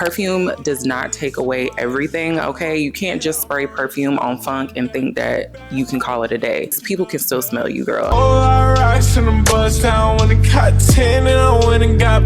perfume does not take away everything, okay? You can't just spray perfume on funk and think that you can call it a day. People can still smell you, girl. All I rocks in the bus down when it got 10 and I went and got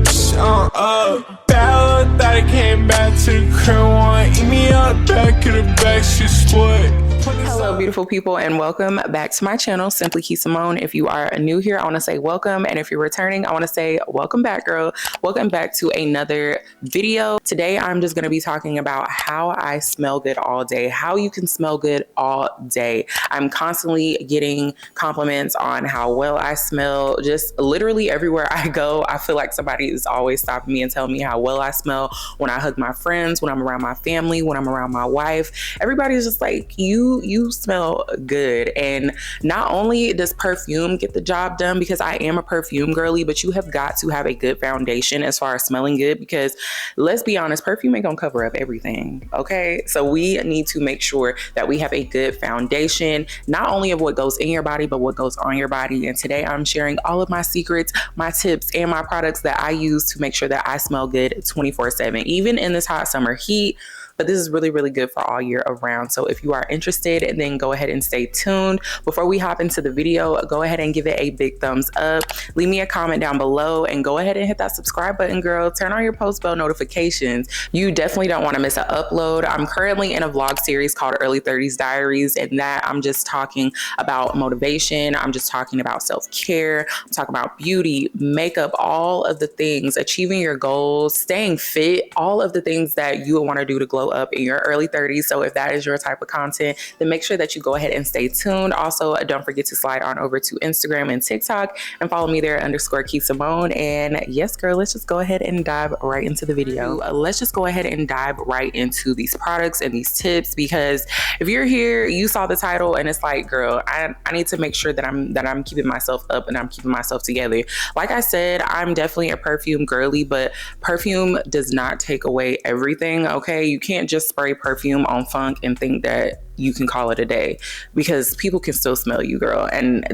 up. Ballad that I came back to the crib, one eat me out the back of the back, she split. Hello beautiful people, and welcome back to my channel, Simply Kee Samone. If you are new here, I want to say welcome, and if you're returning, I want to say welcome back, girl. Welcome back to another video. Today I'm just going to be talking about how I smell good all day, how you can smell good all day. I'm constantly getting compliments on how well I smell. Just literally everywhere I go, I feel like somebody is always stopping me and telling me how well I smell. When I hug my friends, when I'm around my family, when I'm around my wife, everybody's just like, you smell good. And not only does perfume get the job done, because I am a perfume girly, but you have got to have a good foundation as far as smelling good, because let's be honest, perfume ain't gonna cover up everything, okay? So we need to make sure that we have a good foundation, not only of what goes in your body, but what goes on your body. And today I'm sharing all of my secrets, my tips, and my products that I use to make sure that I smell good 24/7, even in this hot summer heat. But this is really, really good for all year around. So if you are interested, then go ahead and stay tuned. Before we hop into the video, go ahead and give it a big thumbs up. Leave me a comment down below and go ahead and hit that subscribe button, girl. Turn on your post bell notifications. You definitely don't want to miss an upload. I'm currently in a vlog series called Early 30s Diaries, and that I'm just talking about motivation. I'm just talking about self-care. I'm talking about beauty, makeup, all of the things, achieving your goals, staying fit, all of the things that you would want to do to glow up in your early 30s. So if that is your type of content, then make sure that you go ahead and stay tuned. Also, don't forget to slide on over to Instagram and TikTok and follow me there _Kee Samone. And yes, girl, let's just go ahead and dive right into the video. Let's just go ahead and dive right into these products and these tips, because if you're here, you saw the title and it's like, girl, I need to make sure that I'm keeping myself up and I'm keeping myself together. Like I said, I'm definitely a perfume girly, but perfume does not take away everything, okay? You can't just spray perfume on funk and think that you can call it a day, because people can still smell you, girl. And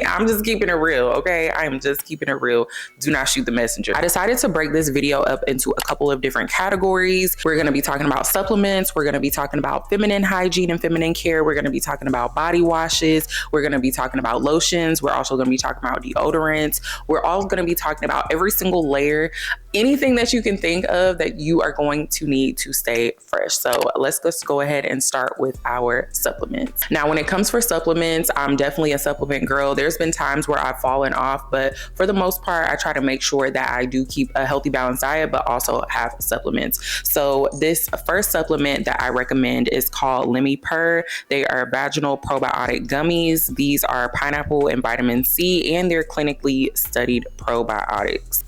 I'm just keeping it real, okay? I'm just keeping it real. Do not shoot the messenger. I decided to break this video up into a couple of different categories. We're going to be talking about supplements. We're going to be talking about feminine hygiene and feminine care. We're going to be talking about body washes. We're going to be talking about lotions. We're also going to be talking about deodorants. We're all going to be talking about every single layer, anything that you can think of that you are going to need to stay fresh. So let's go ahead and start with our supplements. Now, when it comes for supplements, I'm definitely a supplement girl. There's been times where I've fallen off, but for the most part, I try to make sure that I do keep a healthy, balanced diet, but also have supplements. So this first supplement that I recommend is called Lemme Purr. They are vaginal probiotic gummies. These are pineapple and vitamin C, and they're clinically studied probiotics.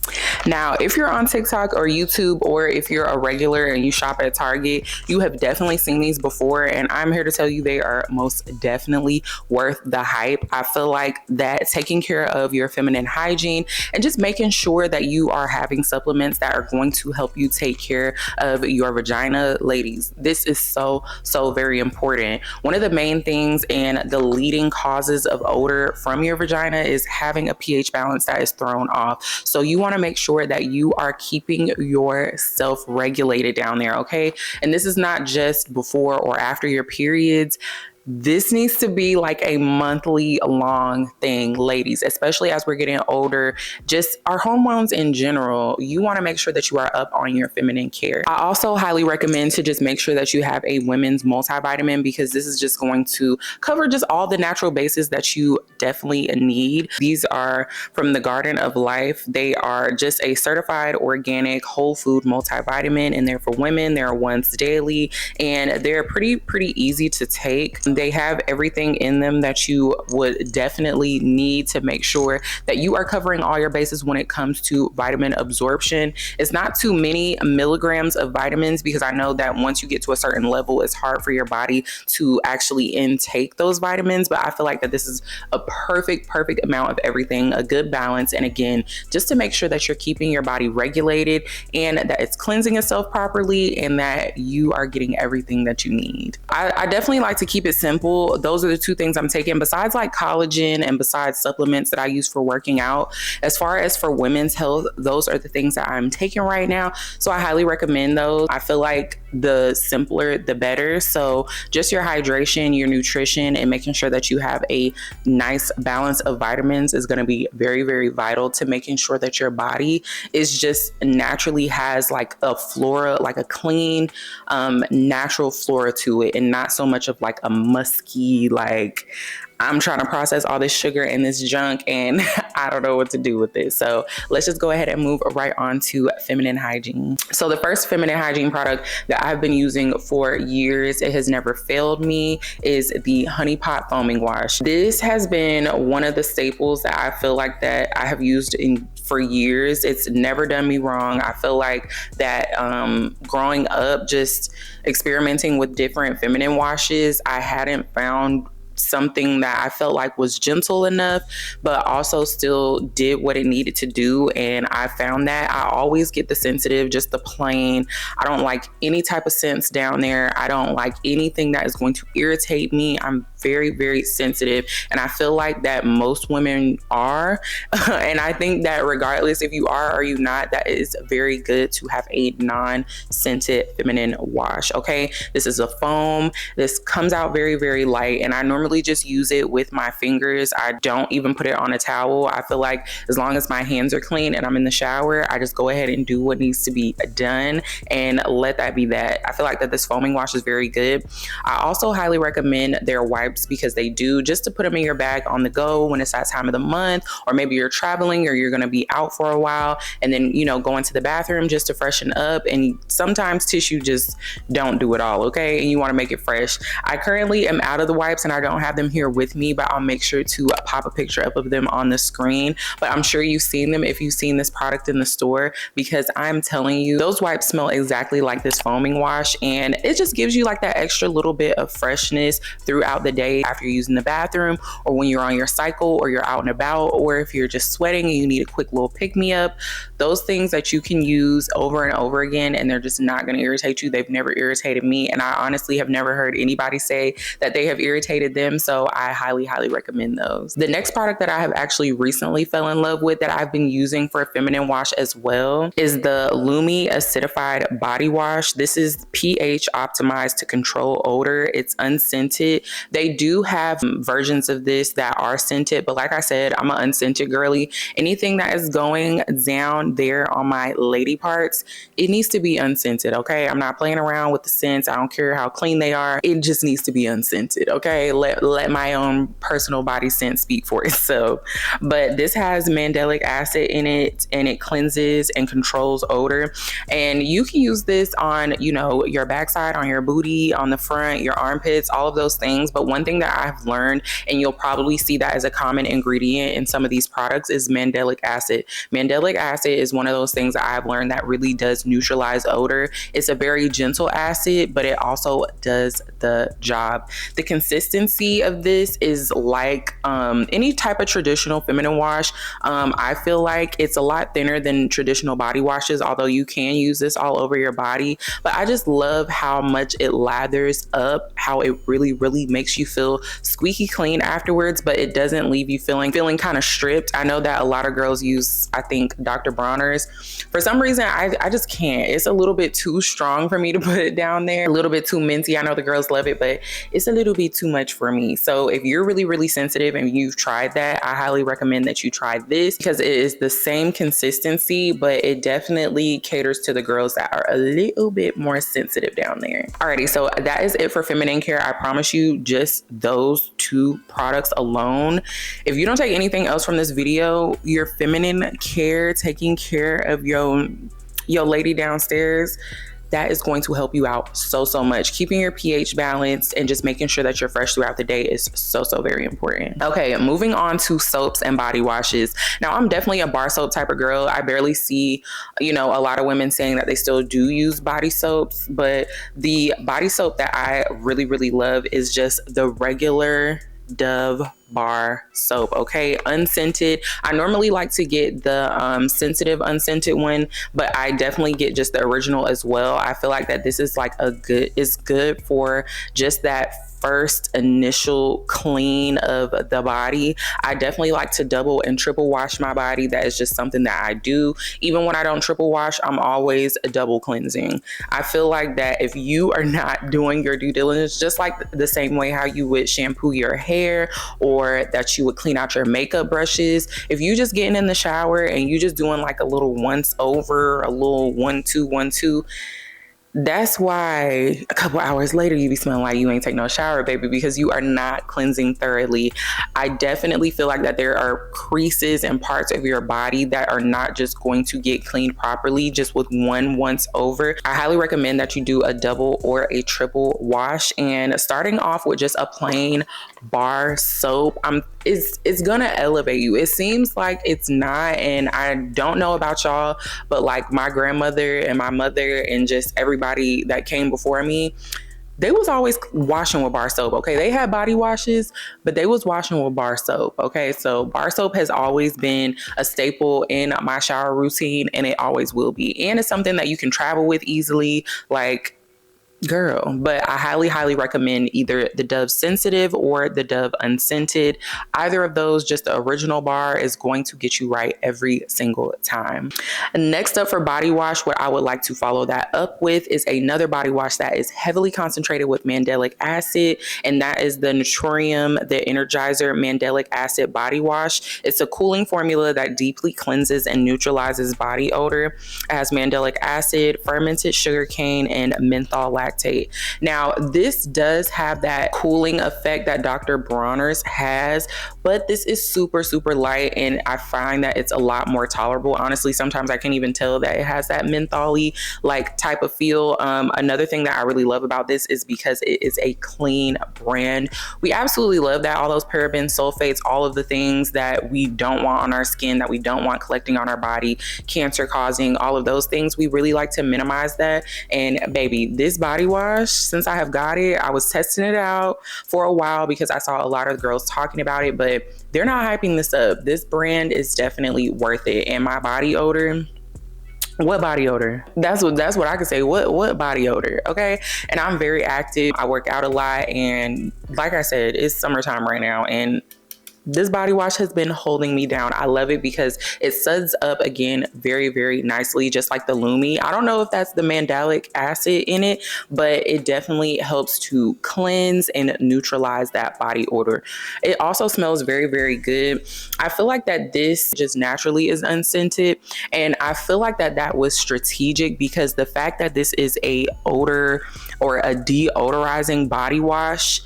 Now, if you're on TikTok or YouTube, or if you're a regular and you shop at Target, you have definitely seen these before, and I'm here to tell you they are most definitely worth the hype. I feel like that taking care of your feminine hygiene and just making sure that you are having supplements that are going to help you take care of your vagina, ladies, this is so very important. One of the main things and the leading causes of odor from your vagina is having a pH balance that is thrown off. So you want to make sure that you are keeping yourself regulated down there, okay? And this is not just before or after your periods. This needs to be like a monthly long thing, ladies, especially as we're getting older. Just our hormones in general, you want to make sure that you are up on your feminine care. I also highly recommend to just make sure that you have a women's multivitamin, because this is just going to cover just all the natural bases that you definitely need. These are from the Garden of Life. They are just a certified organic whole food multivitamin, and they're for women. They're once daily, and they're pretty easy to take. They have everything in them that you would definitely need to make sure that you are covering all your bases when it comes to vitamin absorption. It's not too many milligrams of vitamins, because I know that once you get to a certain level, it's hard for your body to actually intake those vitamins. But I feel like that this is a perfect amount of everything, a good balance. And again, just to make sure that you're keeping your body regulated and that it's cleansing itself properly and that you are getting everything that you need. I definitely like to keep it simple simple. Those are the two things I'm taking besides like collagen and besides supplements that I use for working out. As far as for women's health, those are the things that I'm taking right now. So I highly recommend those. I feel like the simpler, the better. So just your hydration, your nutrition, and making sure that you have a nice balance of vitamins is going to be very, very vital to making sure that your body is just naturally has like a flora, like a clean, natural flora to it, and not so much of like a musky, like I'm trying to process all this sugar and this junk and I don't know what to do with it. So let's just go ahead and move right on to feminine hygiene. So the first feminine hygiene product that I've been using for years, it has never failed me, is the Honey Pot Foaming Wash. This has been one of the staples that I feel like that I have used for years. It's never done me wrong. I feel like that growing up, just experimenting with different feminine washes, I hadn't found something that I felt like was gentle enough, but also still did what it needed to do. And I found that I always get the sensitive, just the plain. I don't like any type of scents down there. I don't like anything that is going to irritate me. I'm very, very sensitive. And I feel like that most women are. And I think that regardless if you are or you not, that is very good to have a non-scented feminine wash. Okay. This is a foam. This comes out very, very light. And I normally just use it with my fingers. I don't even put it on a towel. I feel like as long as my hands are clean and I'm in the shower, I just go ahead and do what needs to be done and let that be that. I feel like that this foaming wash is very good. I also highly recommend their wipes because they do, just to put them in your bag on the go when it's that time of the month, or maybe you're traveling or you're going to be out for a while and then, you know, go into the bathroom just to freshen up. And sometimes tissue just don't do it all. Okay. And you want to make it fresh. I currently am out of the wipes and I don't have them here with me, but I'll make sure to pop a picture up of them on the screen. But I'm sure you've seen them if you've seen this product in the store, because I'm telling you, those wipes smell exactly like this foaming wash, and it just gives you like that extra little bit of freshness throughout the day after you're using the bathroom, or when you're on your cycle, or you're out and about, or if you're just sweating and you need a quick little pick-me-up. Those things that you can use over and over again and they're just not going to irritate you. They've never irritated me, and I honestly have never heard anybody say that they have irritated them. So I highly, highly recommend those. The next product that I have actually recently fell in love with that I've been using for a feminine wash as well is the Lumi Acidified Body Wash. This is pH optimized to control odor. It's unscented. They do have versions of this that are scented, but like I said, I'm an unscented girly. Anything that is going down there on my lady parts, it needs to be unscented, okay? I'm not playing around with the scents. I don't care how clean they are. It just needs to be unscented, okay? Let my own personal body scent speak for itself. But this has mandelic acid in it, and it cleanses and controls odor. And you can use this on, you know, your backside, on your booty, on the front, your armpits, all of those things. But one thing that I've learned, and you'll probably see that as a common ingredient in some of these products, is mandelic acid. Mandelic acid is one of those things that I've learned that really does neutralize odor. It's a very gentle acid, but it also does the job. The consistency of this is like any type of traditional feminine wash. I feel like it's a lot thinner than traditional body washes, although you can use this all over your body. But I just love how much it lathers up, how it really, really makes you feel squeaky clean afterwards, but it doesn't leave you feeling kind of stripped. I know that a lot of girls use, I think, Dr. Bronner's. For some reason, I just can't. It's a little bit too strong for me to put it down there. A little bit too minty. I know the girls love it, but it's a little bit too much for me. So if you're really, really sensitive and you've tried that, I highly recommend that you try this, because it is the same consistency, but it definitely caters to the girls that are a little bit more sensitive down there. Alrighty, so that is it for feminine care. I promise you, just those two products alone. If you don't take anything else from this video, your feminine care, taking care of your lady downstairs, that is going to help you out so much. Keeping your pH balanced and just making sure that you're fresh throughout the day is so very important. Okay, moving on to soaps and body washes. Now, I'm definitely a bar soap type of girl. I barely see, you know, a lot of women saying that they still do use body soaps, but the body soap that I really love is just the regular Dove bar soap, okay? Unscented. I normally like to get the sensitive unscented one, but I definitely get just the original as well. I feel like that this is like it's good for just that first initial clean of the body. I definitely like to double and triple wash my body. That is just something that I do. Even when I don't triple wash, I'm always double cleansing. I feel like that if you are not doing your due diligence, just like the same way how you would shampoo your hair or that you would clean out your makeup brushes, if you just getting in the shower and you just doing like a little once over, a little 1-2, that's why a couple hours later you be smelling like you ain't take no shower, baby, because you are not cleansing thoroughly. I definitely feel like that there are creases and parts of your body that are not just going to get cleaned properly just with one once over. I highly recommend that you do a double or a triple wash, and starting off with just a plain bar soap, it's gonna elevate you. It seems like it's not, and I don't know about y'all, but like my grandmother and my mother and just everybody that came before me, they was always washing with bar soap, okay? They had body washes, but they was washing with bar soap, okay? So bar soap has always been a staple in my shower routine, and it always will be. And it's something that you can travel with easily, like, girl. But I highly recommend either the Dove Sensitive or the Dove Unscented. Either of those, just the original bar, is going to get you right every single time. Next up for body wash, what I would like to follow that up with is another body wash that is heavily concentrated with mandelic acid, and that is the Naturium, the Energizer Mandelic Acid Body Wash. It's a cooling formula that deeply cleanses and neutralizes body odor. It has mandelic acid, fermented sugarcane, and menthol lactate. Now, this does have that cooling effect that Dr. Bronner's has, but this is super light, and I find that it's a lot more tolerable. Honestly, sometimes I can't even tell that it has that mentholy like type of feel. Another thing that I really love about this is because it is a clean brand. We absolutely love that. All those parabens, sulfates, all of the things that we don't want on our skin, that we don't want collecting on our body, cancer causing, all of those things, we really like to minimize that. And baby, this body wash, since I have got it, I was testing it out for a while because I saw a lot of girls talking about it, but they're not hyping this up. This brand is definitely worth it. And my body odor, what body odor? That's what I could say. What body odor? Okay. And I'm very active. I work out a lot, and like I said, it's summertime right now, and this body wash has been holding me down. I love it because it suds up again very nicely, just like the Lumi. I don't know if that's the mandelic acid in it, but it definitely helps to cleanse and neutralize that body odor. It also smells very good. I feel like that this just naturally is unscented, and I feel like that was strategic because the fact that this is a odor or a deodorizing body wash,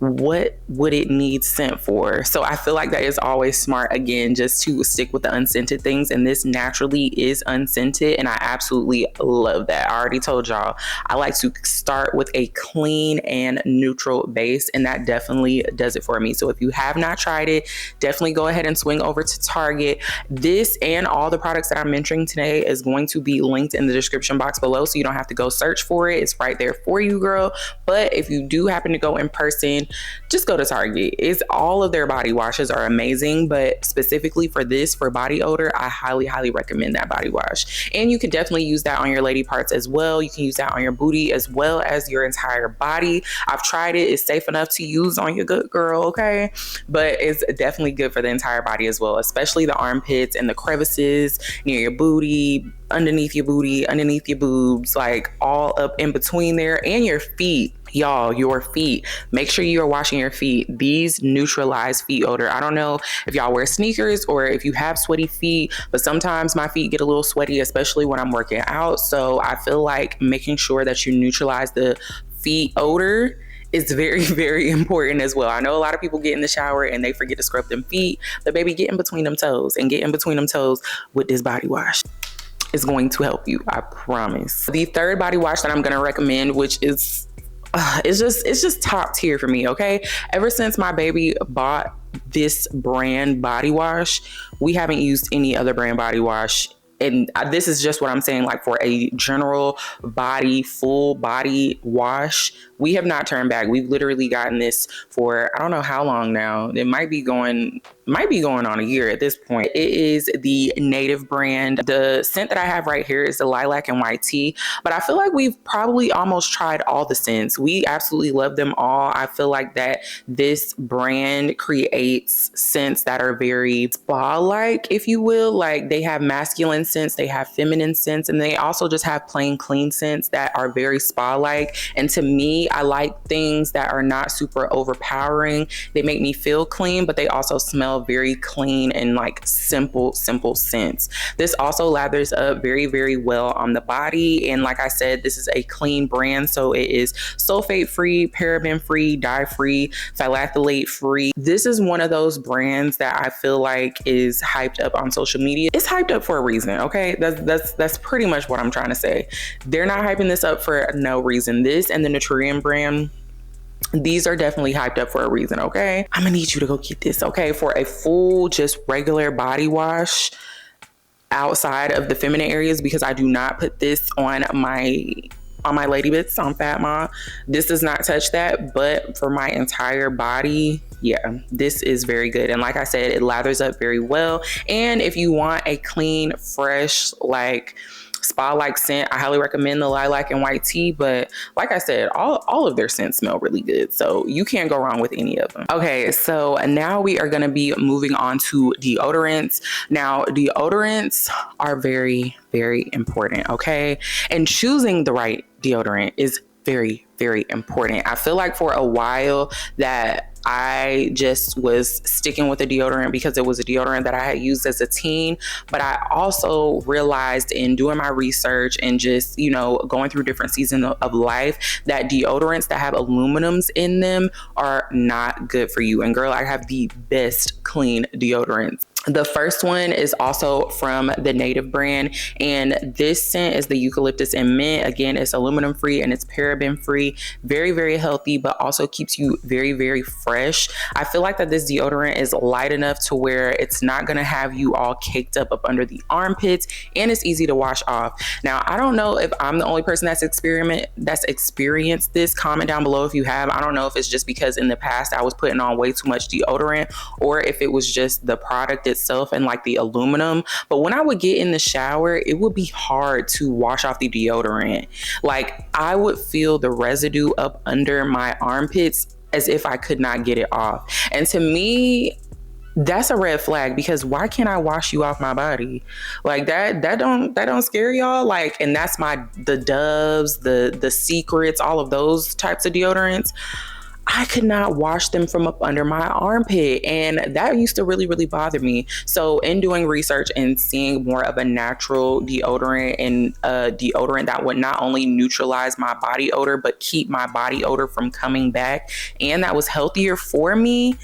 what would it need scent for? So I feel like that is always smart, again, just to stick with the unscented things, and this naturally is unscented, and I absolutely love that. I already told y'all I like to start with a clean and neutral base, and that definitely does it for me. So if you have not tried it, definitely go ahead and swing over to Target. This and all the products that I'm mentioning today is going to be linked in the description box below, so you don't have to go search for it. It's right there for you, girl. But if you do happen to go in person, just go to Target. It's all of their body washes are amazing, but specifically for this, for body odor, I highly recommend that body wash. And you can definitely use that on your lady parts as well. You can use that on your booty as well as your entire body. I've tried it. It's safe enough to use on your good girl, okay? But it's definitely good for the entire body as well, especially the armpits and the crevices near your booty, underneath your booty, underneath your boobs, like all up in between there, and your feet. Y'all, your feet. Make sure you are washing your feet. These neutralize feet odor. I don't know if y'all wear sneakers or if you have sweaty feet, but sometimes my feet get a little sweaty, especially when I'm working out. So I feel like making sure that you neutralize the feet odor is very important as well. I know a lot of people get in the shower and they forget to scrub them feet, but baby, get in between them toes, and get in between them toes with this body wash. Is going to help you, I promise. The third body wash that I'm going to recommend, which is it's just top tier for me, okay? Ever since my baby bought this brand body wash, we haven't used any other brand body wash and this is just what I'm saying, like for a general body, full body wash, we have not turned back. We've literally gotten this for, I don't know how long now. It might be going on a year at this point. It is the Native brand. The scent that I have right here is the lilac and white tea, but I feel like we've probably almost tried all the scents. We absolutely love them all. I feel like that this brand creates scents that are very spa-like, if you will. Like they have masculine scents, they have feminine scents, and they also just have plain clean scents that are very spa-like. And to me, I like things that are not super overpowering. They make me feel clean, but they also smell very clean and like simple scents. This also lathers up very, very well on the body. And like I said, this is a clean brand. So it is sulfate free, paraben free, dye free, phthalate free. This is one of those brands that I feel like is hyped up on social media. It's hyped up for a reason. Okay. That's pretty much what I'm trying to say. They're not hyping this up for no reason. This and the Nutrient brand, these are definitely hyped up for a reason, okay? I'm gonna need you to go get this, okay? For a full, just regular body wash outside of the feminine areas, because I do not put this on my lady bits, on Fat Ma. This does not touch that, but for my entire body, yeah, this is very good. And like I said, it lathers up very well. And if you want a clean, fresh, like spa-like scent, I highly recommend the lilac and white tea. But like I said, all of their scents smell really good, so you can't go wrong with any of them. Okay, so now we are going to be moving on to deodorants. Now, deodorants are very, very important, okay? And choosing the right deodorant is very, very important. I feel like for a while that I just was sticking with a deodorant because it was a deodorant that I had used as a teen. But I also realized in doing my research and just, you know, going through different seasons of life that deodorants that have aluminums in them are not good for you. And girl, I have the best clean deodorants. The first one is also from the Native brand, and this scent is the Eucalyptus and Mint. Again, it's aluminum free and it's paraben free. Very, very healthy, but also keeps you very, very fresh. I feel like that this deodorant is light enough to where it's not going to have you all caked up under the armpits, and it's easy to wash off. Now, I don't know if I'm the only person that's experienced this. Comment down below if you have. I don't know if it's just because in the past I was putting on way too much deodorant, or if it was just the product itself and like the aluminum. But when I would get in the shower, it would be hard to wash off the deodorant. Like I would feel the residue up under my armpits as if I could not get it off. And to me, that's a red flag, because why can't I wash you off my body? Like that don't scare y'all? Like, and that's the Doves, the Secrets, all of those types of deodorants. I could not wash them from up under my armpit, and that used to really, really bother me. So in doing research and seeing more of a natural deodorant, and a deodorant that would not only neutralize my body odor but keep my body odor from coming back, and that was healthier for me,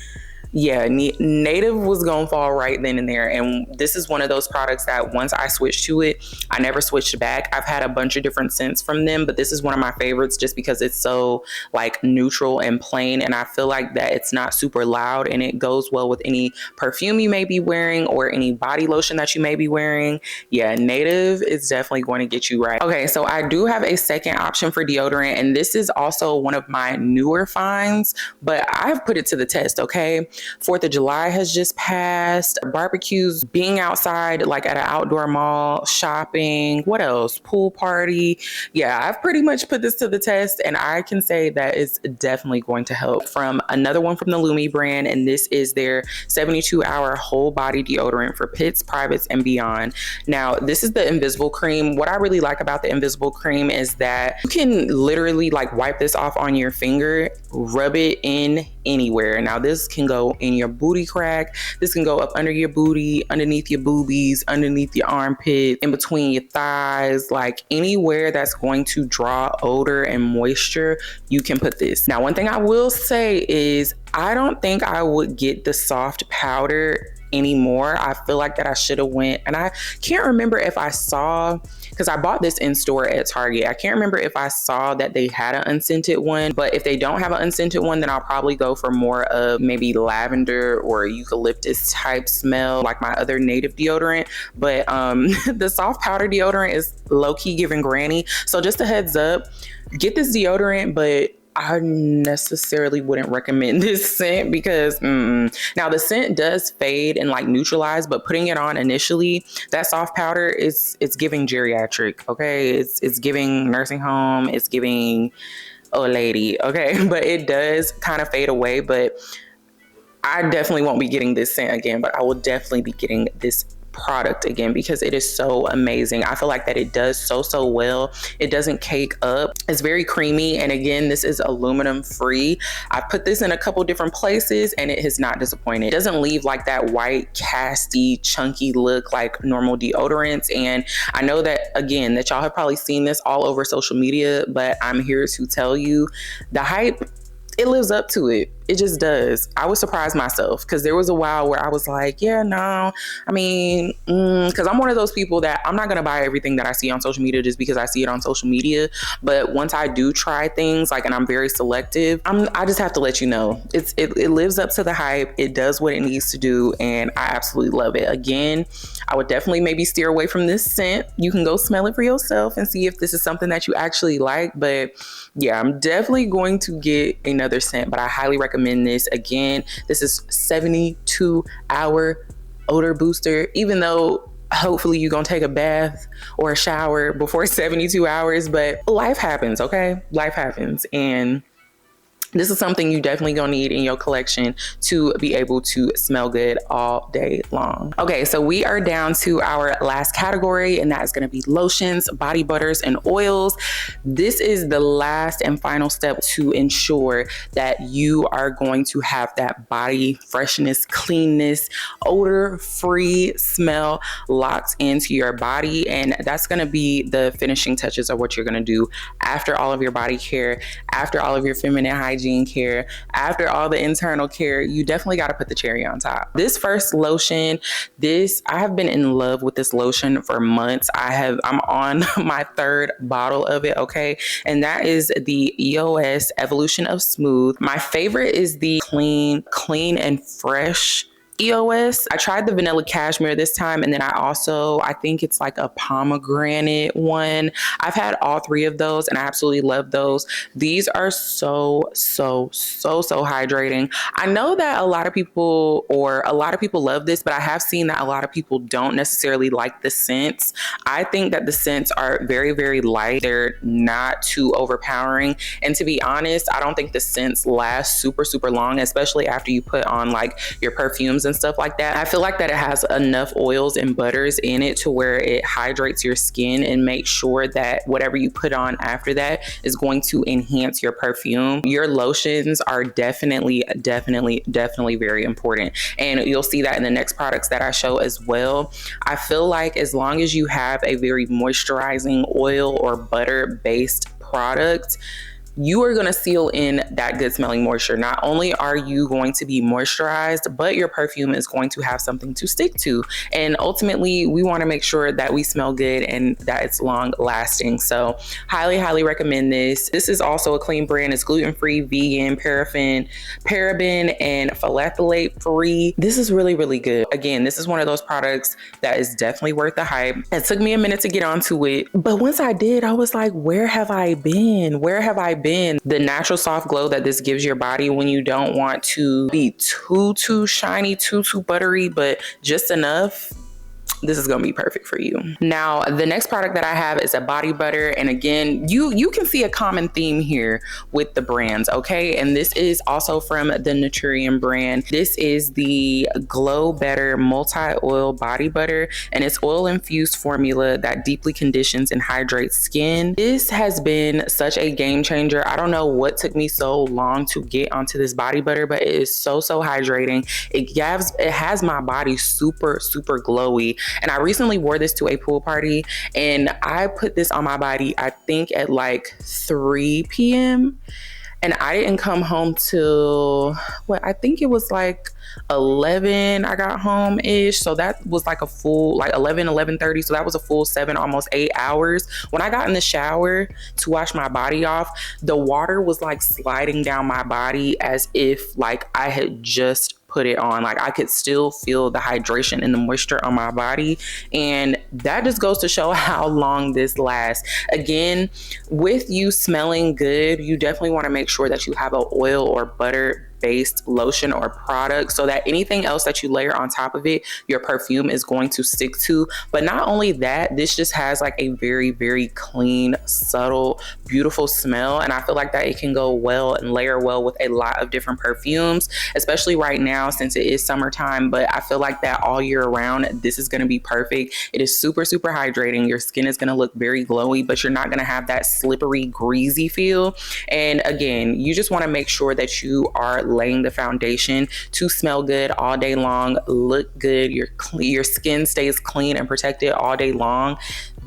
yeah, Native was gonna fall right then and there. And this is one of those products that once I switched to it, I never switched back. I've had a bunch of different scents from them, but this is one of my favorites just because it's so like neutral and plain, and I feel like that it's not super loud, and it goes well with any perfume you may be wearing or any body lotion that you may be wearing. Yeah, Native is definitely going to get you right. Okay, so I do have a second option for deodorant, and this is also one of my newer finds, but I've put it to the test, okay? 4th of July has just passed, barbecues, being outside, like at an outdoor mall, shopping, what else? Pool party. Yeah, I've pretty much put this to the test, and I can say that it's definitely going to help. From another one from the Lumi brand, and this is their 72-hour whole body deodorant for pits, privates, and beyond. Now, this is the Invisible Cream. What I really like about the Invisible Cream is that you can literally like wipe this off on your finger, rub it in anywhere. Now, this can go in your booty crack, this can go up under your booty, underneath your boobies, underneath your armpit, in between your thighs, like anywhere that's going to draw odor and moisture, you can put this. Now, one thing I will say is I don't think I would get the soft powder anymore. I feel like that I should have went, and I can't remember if I saw, because I bought this in store at Target. I can't remember if I saw that they had an unscented one, but if they don't have an unscented one, then I'll probably go for more of maybe lavender or eucalyptus type smell like my other native deodorant. But the soft powder deodorant is low-key giving granny. So just a heads up, get this deodorant, but I necessarily wouldn't recommend this scent because now the scent does fade and like neutralize, but putting it on initially, that soft powder it's giving geriatric, okay? It's giving nursing home, it's giving old lady, okay? But it does kind of fade away, but I definitely won't be getting this scent again, but I will definitely be getting this product again because it is so amazing. I feel like that it does so well. It doesn't cake up. It's very creamy, and again, this is aluminum free. I put this in a couple different places and it has not disappointed. It doesn't leave like that white casty chunky look like normal deodorants. And I know that again that y'all have probably seen this all over social media, but I'm here to tell you the hype, it lives up to it. It just does. I was surprised myself because there was a while where I was like, yeah, no, I mean, because I'm one of those people that I'm not going to buy everything that I see on social media just because I see it on social media. But once I do try things, like, and I'm very selective, I just have to let you know, it lives up to the hype. It does what it needs to do. And I absolutely love it. Again, I would definitely maybe steer away from this scent. You can go smell it for yourself and see if this is something that you actually like. But yeah, I'm definitely going to get another scent, but I highly recommend this. Again, this is 72-hour odor booster, even though hopefully you're gonna take a bath or a shower before 72 hours, but life happens, okay? Life happens, and this is something you definitely gonna need in your collection to be able to smell good all day long. Okay, so we are down to our last category, and that is gonna be lotions, body butters, and oils. This is the last and final step to ensure that you are going to have that body freshness, cleanness, odor-free smell locked into your body. And that's gonna be the finishing touches of what you're gonna do after all of your body care, after all of your feminine hygiene care, after all the internal care. You definitely got to put the cherry on top. This first lotion, I have been in love with this lotion for months. I'm on my third bottle of it, okay? And that is the EOS Evolution of Smooth. My favorite is the clean and fresh EOS. I tried the vanilla cashmere this time, and then I think it's like a pomegranate one. I've had all three of those and I absolutely love those. These are so hydrating. I know that a lot of people love this, but I have seen that a lot of people don't necessarily like the scents. I think that the scents are very light. They're not too overpowering, and to be honest, I don't think the scents last super long, especially after you put on like your perfumes and stuff like that. I feel like that it has enough oils and butters in it to where it hydrates your skin and makes sure that whatever you put on after that is going to enhance your perfume. Your lotions are definitely very important, and you'll see that in the next products that I show as well. I feel like as long as you have a very moisturizing oil or butter based product, you are going to seal in that good smelling moisture. Not only are you going to be moisturized, but your perfume is going to have something to stick to. And ultimately, we want to make sure that we smell good and that it's long lasting. So highly recommend this. This is also a clean brand. It's gluten-free, vegan, paraben, and phthalate free. This is really good. Again, this is one of those products that is definitely worth the hype. It took me a minute to get onto it, but once I did, I was like, where have I been? The natural soft glow that this gives your body when you don't want to be too shiny, too buttery, but just enough. This is going to be perfect for you. Now, the next product that I have is a body butter. And again, you can see a common theme here with the brands, okay? And this is also from the Naturium brand. This is the Glow Better Multi-Oil Body Butter, and it's oil-infused formula that deeply conditions and hydrates skin. This has been such a game changer. I don't know what took me so long to get onto this body butter, but it is so hydrating. It has my body super glowy. And I recently wore this to a pool party, and I put this on my body, I think at like 3 p.m. And I didn't come home till what, I think it was like 11 I got home ish. So that was like a full like 11:30. So that was a full 7, almost 8 hours. When I got in the shower to wash my body off, the water was like sliding down my body as if like I had just put it on. Like I could still feel the hydration and the moisture on my body. And that just goes to show how long this lasts. Again, with you smelling good, you definitely want to make sure that you have an oil or butter based lotion or product so that anything else that you layer on top of it, your perfume is going to stick to. But not only that, this just has like a very, very clean, subtle, beautiful smell. And I feel like that it can go well and layer well with a lot of different perfumes, especially right now since it is summertime. But I feel like that all year round, this is going to be perfect. It is super, super hydrating. Your skin is going to look very glowy, but you're not going to have that slippery, greasy feel. And again, you just want to make sure that you are laying the foundation to smell good all day long, look good, your skin stays clean and protected all day long.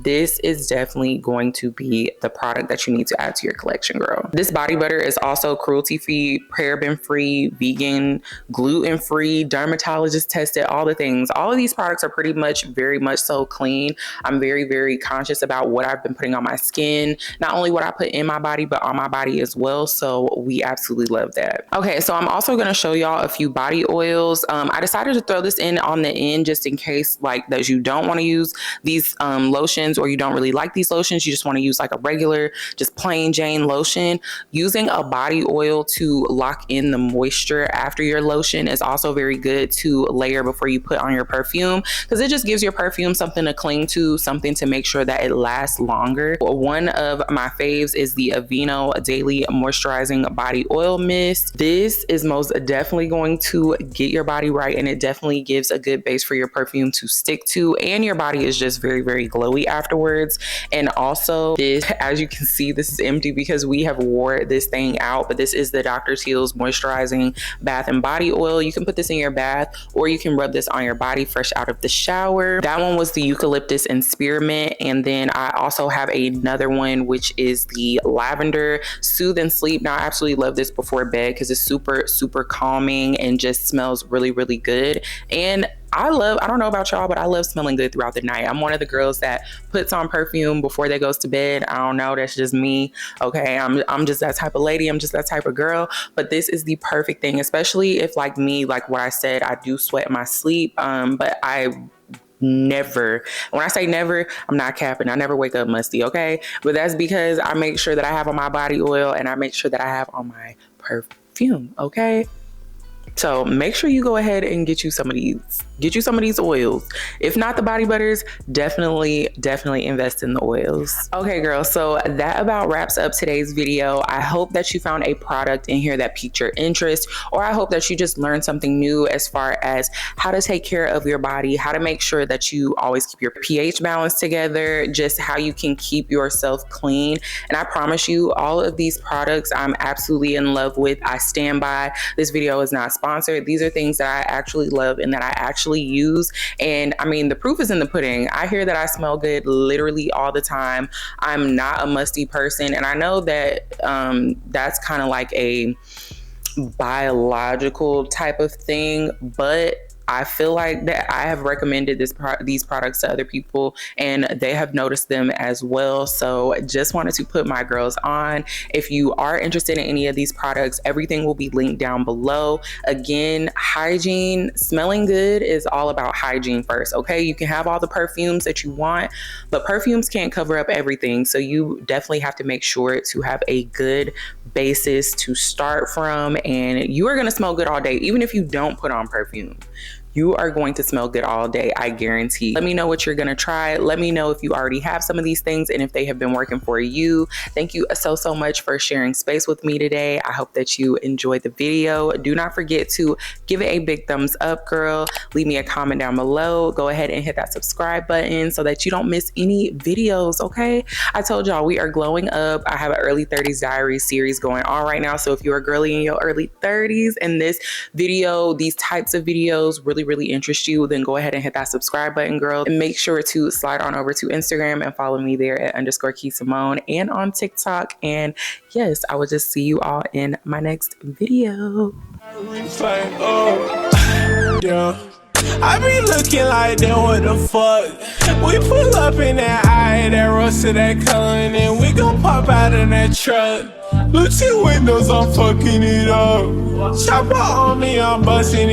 This is definitely going to be the product that you need to add to your collection, girl. This body butter is also cruelty-free, paraben-free, vegan, gluten-free, dermatologist tested, all the things. All of these products are pretty much very much so clean. I'm very, very conscious about what I've been putting on my skin, not only what I put in my body, but on my body as well. So we absolutely love that. Okay, so I'm also going to show y'all a few body oils. I decided to throw this in on the end just in case like that you don't want to use these lotions, or you don't really like these lotions, you just want to use like a regular, just plain Jane lotion. Using a body oil to lock in the moisture after your lotion is also very good to layer before you put on your perfume, because it just gives your perfume something to cling to, something to make sure that it lasts longer. One of my faves is the Aveeno Daily Moisturizing Body Oil Mist. This is most definitely going to get your body right, and it definitely gives a good base for your perfume to stick to, and your body is just very, very glowy afterwards. And also this, as you can see, this is empty because we have wore this thing out, but this is the Dr. Teals Moisturizing Bath and Body Oil. You can put this in your bath, or you can rub this on your body fresh out of the shower. That one was the Eucalyptus and Spearmint, and then I also have another one which is the Lavender Soothe and Sleep. Now I absolutely love this before bed because it's super, super calming and just smells really, really good. And I don't know about y'all, but I love smelling good throughout the night. I'm one of the girls that puts on perfume before they goes to bed. I don't know, that's just me. Okay, I'm just that type of lady. I'm just that type of girl. But this is the perfect thing, especially if like me, like what I said, I do sweat in my sleep. But I never, when I say never, I'm not capping. I never wake up musty, okay? But that's because I make sure that I have on my body oil and I make sure that I have on my perfume, okay? So make sure you go ahead and get you some of these oils. If not the body butters, definitely invest in the oils. Okay, girl, so that about wraps up today's video. I hope that you found a product in here that piqued your interest, or I hope that you just learned something new as far as how to take care of your body, how to make sure that you always keep your pH balance together, just how you can keep yourself clean. And I promise you, all of these products I'm absolutely in love with. I stand by. This video is not sponsored. These are things that I actually love and that I actually use. And I mean, the proof is in the pudding. I hear that I smell good literally all the time. I'm not a musty person. And I know that that's kind of like a biological type of thing, but I feel like that I have recommended these products to other people and they have noticed them as well. So just wanted to put my girls on. If you are interested in any of these products, everything will be linked down below. Again, hygiene, smelling good is all about hygiene first, okay? You can have all the perfumes that you want, but perfumes can't cover up everything. So you definitely have to make sure to have a good basis to start from, and you are going to smell good all day. Even if you don't put on perfume, you are going to smell good all day, I guarantee. Let me know what you're gonna try. Let me know if you already have some of these things and if they have been working for you. Thank you so much for sharing space with me today. I hope that you enjoyed the video. Do not forget to give it a big thumbs up, girl. Leave me a comment down below. Go ahead and hit that subscribe button so that you don't miss any videos, okay? I told y'all we are glowing up. I have an early 30s diary series going on right now. So if you're a girly in your early 30s and this video, these types of videos really really interest you, then go ahead and hit that subscribe button, girl. And make sure to slide on over to Instagram and follow me there at _Kee Samone and on TikTok. And yes, I will just see you all in my next video. Yeah. I be looking like that, what the fuck? We pull up in that eye, that rusted, that color, and then we gon' pop out in that truck. Look your windows, I'm fucking it up. Chopper on me, I'm busting it.